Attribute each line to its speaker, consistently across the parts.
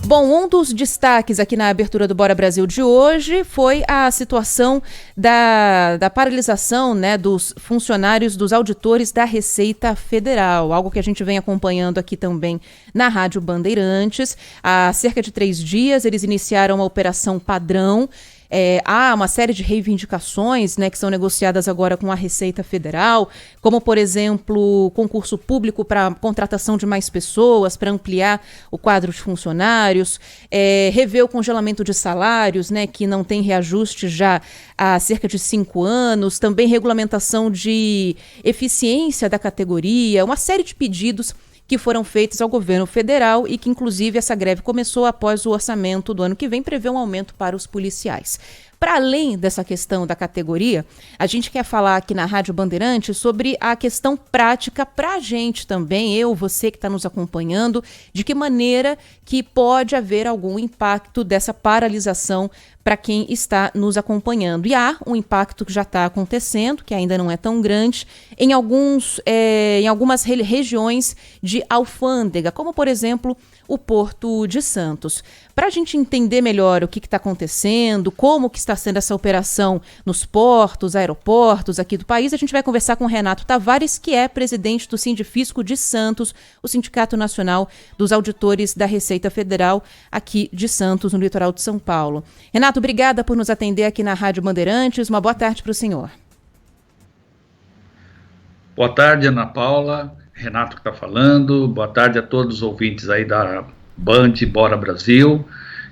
Speaker 1: Bom, um dos destaques aqui na abertura do Bora Brasil de hoje foi a situação da paralisação, né, dos funcionários, dos auditores da Receita Federal, algo que a gente vem acompanhando aqui também na Rádio Bandeirantes. Há cerca de 3 dias eles iniciaram a Operação Padrão. Há uma série de reivindicações, né, que são negociadas agora com a Receita Federal, como, por exemplo, concurso público para contratação de mais pessoas, para ampliar o quadro de funcionários, rever o congelamento de salários, né, que não tem reajuste já há cerca de 5 anos, também regulamentação de eficiência da categoria, uma série de pedidos que foram feitos ao governo federal e que, inclusive, essa greve começou após o orçamento do ano que vem prevê um aumento para os policiais. Para além dessa questão da categoria, a gente quer falar aqui na Rádio Bandeirantes sobre a questão prática para a gente também, você que está nos acompanhando, de que maneira que pode haver algum impacto dessa paralisação para quem está nos acompanhando. E há um impacto que já está acontecendo, que ainda não é tão grande, em algumas regiões de alfândega, como, por exemplo, o Porto de Santos. Para a gente entender melhor o que está acontecendo, como que está sendo essa operação nos portos, aeroportos aqui do país, a gente vai conversar com o Renato Tavares, que é presidente do Sindifisco de Santos, o Sindicato Nacional dos Auditores da Receita Federal aqui de Santos, no litoral de São Paulo. Renato, obrigada por nos atender aqui na Rádio Bandeirantes. Uma boa tarde para o senhor.
Speaker 2: Boa tarde, Ana Paula. Renato que está falando. Boa tarde a todos os ouvintes aí da Band Bora Brasil.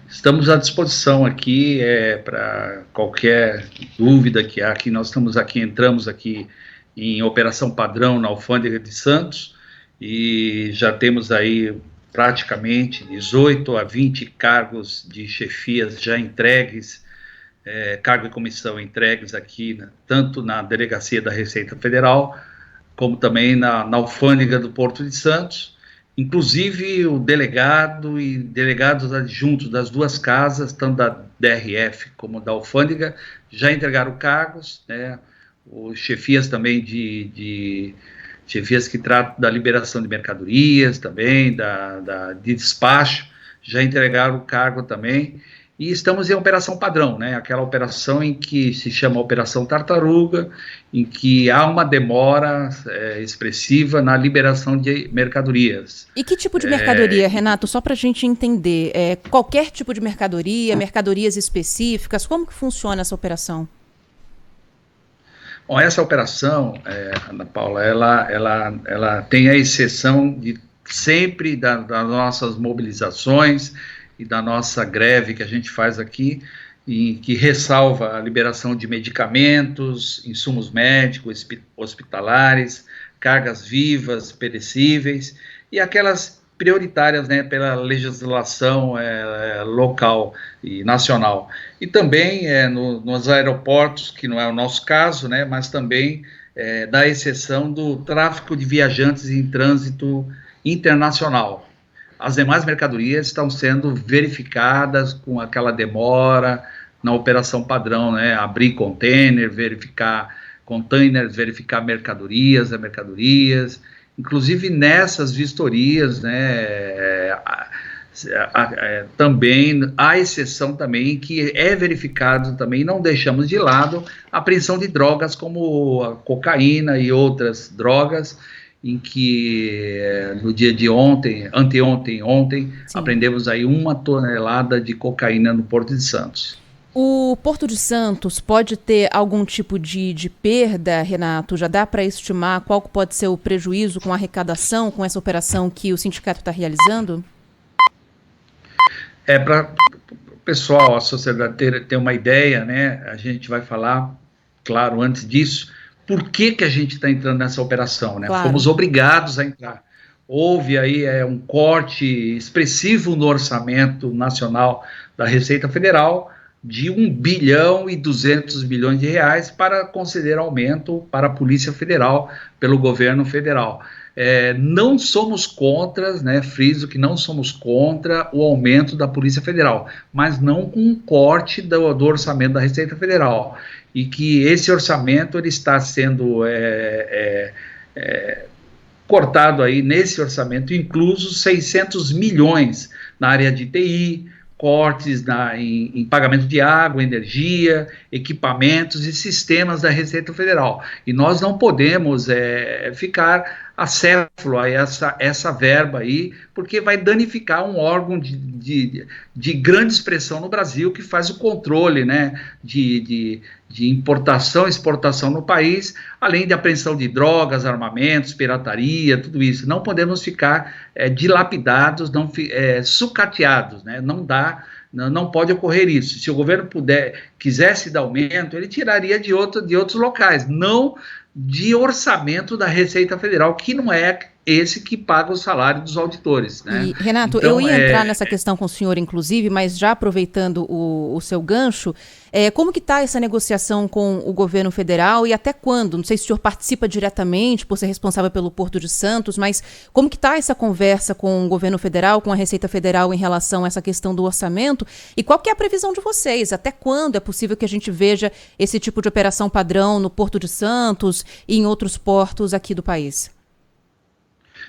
Speaker 2: Estamos à disposição aqui para qualquer dúvida que há. Nós entramos aqui em operação padrão na Alfândega de Santos e já temos aí praticamente 18 a 20 cargos de chefias já entregues, cargo e comissão entregues aqui, tanto na Delegacia da Receita Federal, como também na Alfândega do Porto de Santos. Inclusive o delegado e delegados adjuntos das duas casas, tanto da DRF como da Alfândega, já entregaram cargos, né? Os chefias também de chefias que tratam da liberação de mercadorias também, de despacho, já entregaram o cargo também. E estamos em operação padrão, né? Aquela operação em que se chama Operação Tartaruga, em que há uma demora expressiva na liberação de mercadorias.
Speaker 1: E que tipo de mercadoria, Renato? Só para a gente entender, qualquer tipo de mercadoria, mercadorias específicas, como que funciona essa operação?
Speaker 2: Bom, essa operação, Ana Paula, ela tem a exceção de sempre das nossas mobilizações e da nossa greve que a gente faz aqui, e que ressalva a liberação de medicamentos, insumos médicos, hospitalares, cargas vivas, perecíveis, e aquelas prioritárias, né, pela legislação local e nacional. E também nos aeroportos, que não é o nosso caso, né, mas também da exceção do tráfico de viajantes em trânsito internacional. As demais mercadorias estão sendo verificadas com aquela demora na operação padrão, né? Abrir container, verificar containers, verificar mercadorias, inclusive nessas vistorias, né? Também há exceção também que é verificado também, não deixamos de lado a apreensão de drogas como a cocaína e outras drogas, em que no dia de ontem, ontem, apreendemos aí 1 tonelada de cocaína no Porto de Santos.
Speaker 1: O Porto de Santos pode ter algum tipo de perda, Renato? Já dá para estimar qual pode ser o prejuízo com a arrecadação, com essa operação que o sindicato está realizando?
Speaker 2: Para o pessoal, a sociedade ter uma ideia, né? A gente vai falar, claro, antes disso, por que a gente está entrando nessa operação, né?
Speaker 1: Claro.
Speaker 2: Fomos obrigados a entrar. Houve aí um corte expressivo no orçamento nacional da Receita Federal de 1 bilhão e 200 milhões de reais para conceder aumento para a Polícia Federal pelo governo federal. Não somos contra, né, friso que não somos contra o aumento da Polícia Federal, mas não com um corte do orçamento da Receita Federal, e que esse orçamento ele está sendo cortado aí nesse orçamento, incluso 600 milhões na área de TI, cortes em pagamento de água, energia, equipamentos e sistemas da Receita Federal. E nós não podemos ficar acéfalo a essa verba aí, porque vai danificar um órgão de grande expressão no Brasil, que faz o controle, né, de importação e exportação no país, além de apreensão de drogas, armamentos, pirataria, tudo isso. Não podemos ficar dilapidados, sucateados, né? Não dá, não pode ocorrer isso. Se o governo quisesse dar aumento, ele tiraria de outros locais, não de orçamento da Receita Federal, que não é esse que paga o salário dos auditores, né?
Speaker 1: E, Renato, então, eu ia entrar nessa questão com o senhor, inclusive, mas já aproveitando o seu gancho, como que está essa negociação com o governo federal e até quando? Não sei se o senhor participa diretamente por ser responsável pelo Porto de Santos, mas como que está essa conversa com o governo federal, com a Receita Federal em relação a essa questão do orçamento? E qual que é a previsão de vocês? Até quando é possível que a gente veja esse tipo de operação padrão no Porto de Santos e em outros portos aqui do país?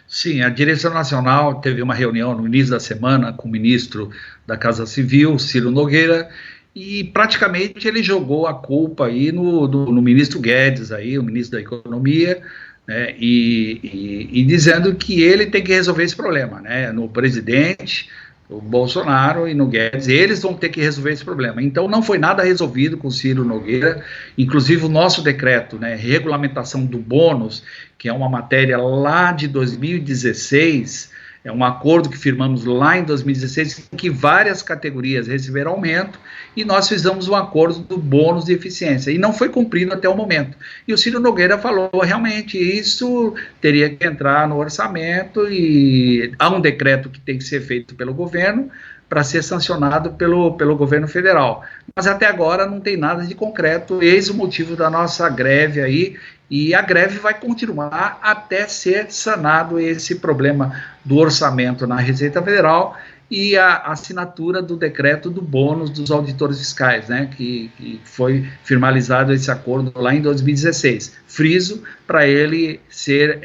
Speaker 2: Sim, a direção nacional teve uma reunião no início da semana com o ministro da Casa Civil, Ciro Nogueira, e praticamente ele jogou a culpa aí no ministro Guedes, aí, o ministro da Economia, né, e dizendo que ele tem que resolver esse problema, né, no presidente, o Bolsonaro e no Guedes, eles vão ter que resolver esse problema. Então não foi nada resolvido com o Ciro Nogueira, inclusive o nosso decreto, né, regulamentação do bônus, que é uma matéria lá de 2016, é um acordo que firmamos lá em 2016, em que várias categorias receberam aumento, e nós fizemos um acordo do bônus de eficiência, e não foi cumprido até o momento. E o Ciro Nogueira falou, realmente, isso teria que entrar no orçamento, e há um decreto que tem que ser feito pelo governo, para ser sancionado pelo governo federal. Mas até agora não tem nada de concreto, eis o motivo da nossa greve aí, e a greve vai continuar até ser sanado esse problema do orçamento na Receita Federal e a assinatura do decreto do bônus dos auditores fiscais, né, que foi firmalizado esse acordo lá em 2016. Friso para ele ser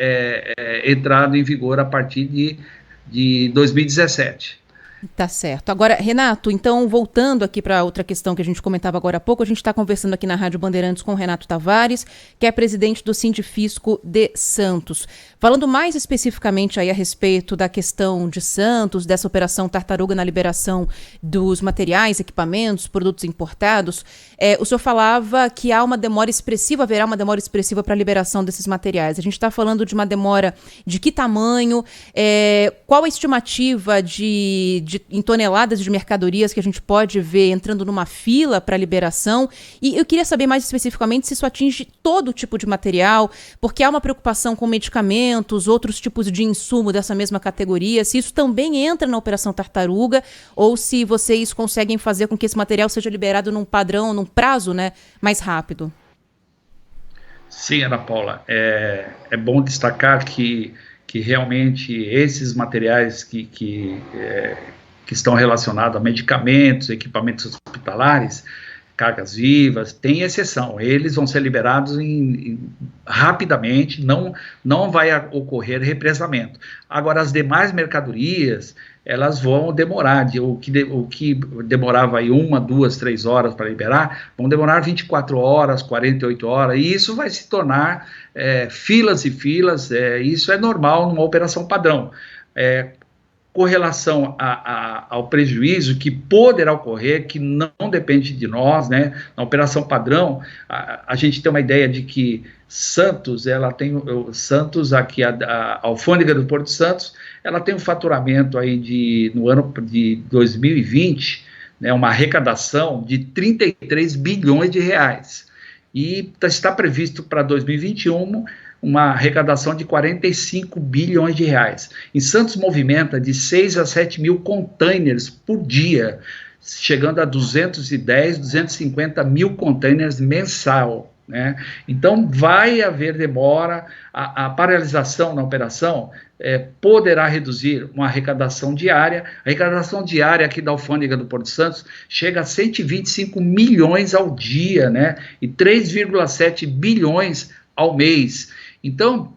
Speaker 2: entrado em vigor a partir de 2017.
Speaker 1: Tá certo. Agora, Renato, então, voltando aqui para outra questão que a gente comentava agora há pouco, a gente está conversando aqui na Rádio Bandeirantes com o Renato Tavares, que é presidente do Sindifisco de Santos. Falando mais especificamente aí a respeito da questão de Santos, dessa operação Tartaruga na liberação dos materiais, equipamentos, produtos importados, o senhor falava que haverá uma demora expressiva para a liberação desses materiais. A gente está falando de uma demora de que tamanho? Qual a estimativa em toneladas de mercadorias que a gente pode ver entrando numa fila para liberação? E eu queria saber mais especificamente se isso atinge todo tipo de material, porque há uma preocupação com medicamentos, outros tipos de insumo dessa mesma categoria, se isso também entra na Operação Tartaruga, ou se vocês conseguem fazer com que esse material seja liberado num padrão, num prazo, né, mais rápido.
Speaker 2: Sim, Ana Paula, é bom destacar que realmente esses materiais que estão relacionados a medicamentos, equipamentos hospitalares, cargas vivas, tem exceção. Eles vão ser liberados rapidamente, não vai ocorrer represamento. Agora, as demais mercadorias, elas vão demorar, o que demorava aí 1, 2, 3 horas para liberar, vão demorar 24 horas, 48 horas, e isso vai se tornar filas e filas, isso é normal numa operação padrão. Com relação ao prejuízo que poderá ocorrer, que não depende de nós, né? Na operação padrão, a gente tem uma ideia de que Santos, aqui a alfândega do Porto de Santos, ela tem um faturamento aí no ano de 2020, né, uma arrecadação de 33 bilhões de reais. E está previsto para 2021 uma arrecadação de 45 bilhões de reais. Em Santos movimenta de 6 a 7 mil containers por dia, chegando a 210, 250 mil containers mensal, né? Então vai haver demora, a paralisação na operação poderá reduzir uma arrecadação diária. A arrecadação diária aqui da alfândega do Porto de Santos chega a 125 milhões ao dia, né? E 3,7 bilhões ao mês. Então,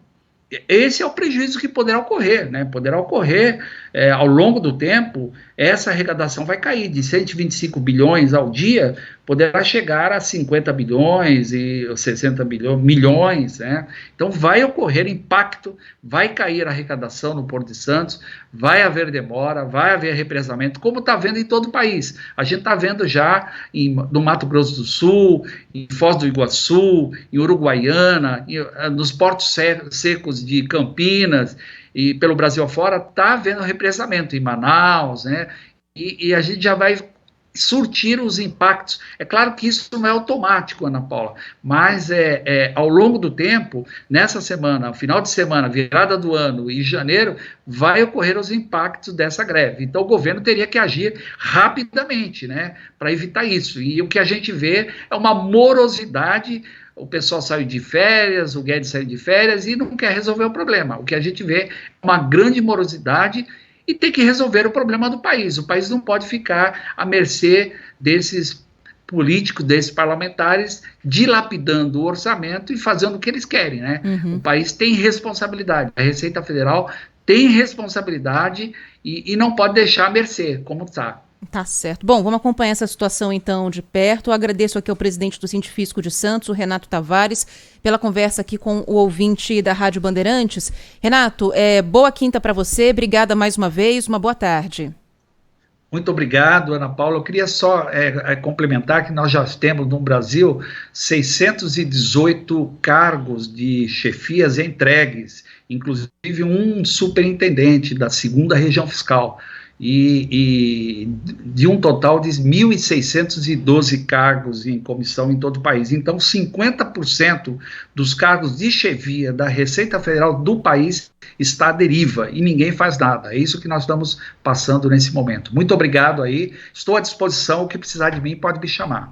Speaker 2: esse é o prejuízo que poderá ocorrer, né? Poderá ocorrer ao longo do tempo, essa arrecadação vai cair de 125 bilhões ao dia, poderá chegar a 50 bilhões e 60 milhões, né? Então vai ocorrer impacto, vai cair a arrecadação no Porto de Santos, vai haver demora, vai haver represamento, como está vendo em todo o país. A gente está vendo já no Mato Grosso do Sul, em Foz do Iguaçu, em Uruguaiana, nos portos secos de Campinas, e pelo Brasil afora, está havendo represamento em Manaus, né? E a gente já vai surtir os impactos. É claro que isso não é automático, Ana Paula, mas ao longo do tempo, nessa semana, final de semana, virada do ano e janeiro, vai ocorrer os impactos dessa greve. Então o governo teria que agir rapidamente, né, para evitar isso. E o que a gente vê é uma morosidade. O pessoal saiu de férias, o Guedes saiu de férias e não quer resolver o problema. O que a gente vê é uma grande morosidade e tem que resolver o problema do país. O país não pode ficar à mercê desses políticos, desses parlamentares, dilapidando o orçamento e fazendo o que eles querem, né? O país tem responsabilidade, a Receita Federal tem responsabilidade e não pode deixar à mercê, como está.
Speaker 1: Tá certo. Bom, vamos acompanhar essa situação então de perto. Eu agradeço aqui ao presidente do Científico de Santos, o Renato Tavares, pela conversa aqui com o ouvinte da Rádio Bandeirantes. Renato, boa quinta para você, obrigada mais uma vez, uma boa tarde.
Speaker 2: Muito obrigado, Ana Paula. Eu queria só complementar que nós já temos no Brasil 618 cargos de chefias entregues, inclusive um superintendente da 2ª região fiscal. E de um total de 1.612 cargos em comissão em todo o país. Então, 50% dos cargos de chefia da Receita Federal do país está à deriva e ninguém faz nada. É isso que nós estamos passando nesse momento. Muito obrigado aí, estou à disposição, o que precisar de mim pode me chamar.